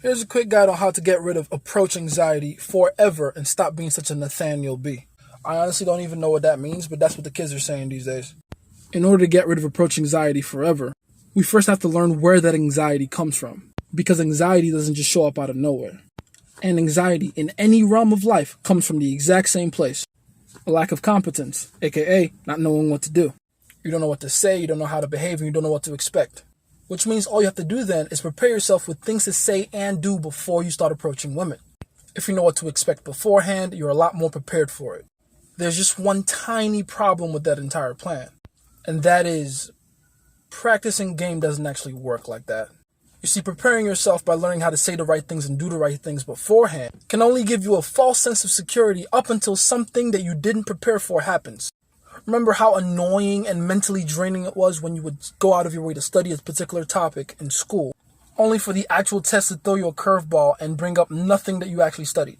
Here's a quick guide on how to get rid of approach anxiety forever and stop being such a Nathaniel B. I honestly don't even know what that means, but that's what the kids are saying these days. In order to get rid of approach anxiety forever, we first have to learn where that anxiety comes from. Because anxiety doesn't just show up out of nowhere. And anxiety in any realm of life comes from the exact same place. A lack of competence, aka not knowing what to do. You don't know what to say, you don't know how to behave, and you don't know what to expect. Which means all you have to do then is prepare yourself with things to say and do before you start approaching women. If you know what to expect beforehand, you're a lot more prepared for it. There's just one tiny problem with that entire plan. And that is, practicing game doesn't actually work like that. You see, preparing yourself by learning how to say the right things and do the right things beforehand can only give you a false sense of security up until something that you didn't prepare for happens. Remember how annoying and mentally draining it was when you would go out of your way to study a particular topic in school, only for the actual test to throw you a curveball and bring up nothing that you actually studied?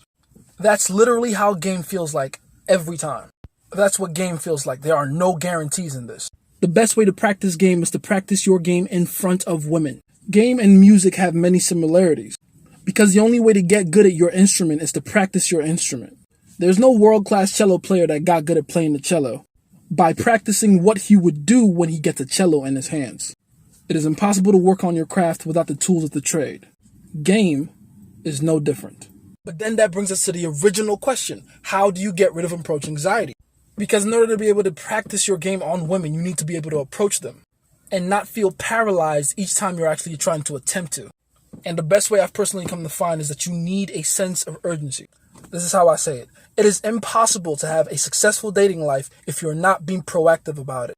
That's literally how game feels like every time. That's what game feels like. There are no guarantees in this. The best way to practice game is to practice your game in front of women. Game and music have many similarities, because the only way to get good at your instrument is to practice your instrument. There's no world-class cello player that got good at playing the cello by practicing what he would do when he gets a cello in his hands. It is impossible to work on your craft without the tools of the trade. Game is no different. But then that brings us to the original question. How do you get rid of approach anxiety? Because in order to be able to practice your game on women, you need to be able to approach them and not feel paralyzed each time you're actually trying to attempt to. And the best way I've personally come to find is that you need a sense of urgency. This is how I say it. It is impossible to have a successful dating life if you're not being proactive about it.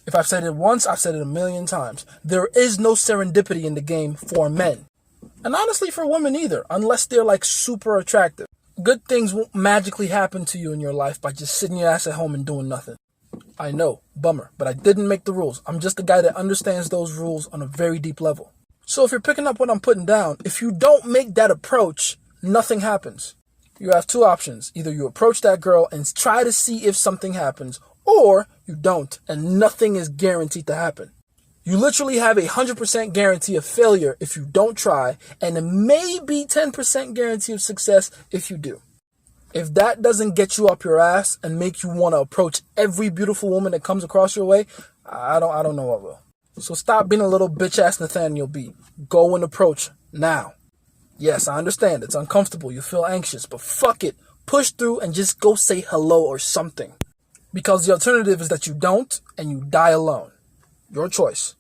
If I've said it once, I've said it a million times. There is no serendipity in the game for men. And honestly for women either, unless they're like super attractive. Good things won't magically happen to you in your life by just sitting your ass at home and doing nothing. I know, bummer, but I didn't make the rules. I'm just a guy that understands those rules on a very deep level. So if you're picking up what I'm putting down, if you don't make that approach, nothing happens. You have two options. Either you approach that girl and try to see if something happens, or you don't, and nothing is guaranteed to happen. You literally have 100% guarantee of failure if you don't try, and a maybe 10% guarantee of success if you do. If that doesn't get you up your ass and make you want to approach every beautiful woman that comes across your way, I don't know what will. So stop being a little bitch-ass Nathaniel B. Go and approach now. Yes, I understand. It's uncomfortable. You feel anxious, but fuck it. Push through and just go say hello or something. Because the alternative is that you don't and you die alone. Your choice.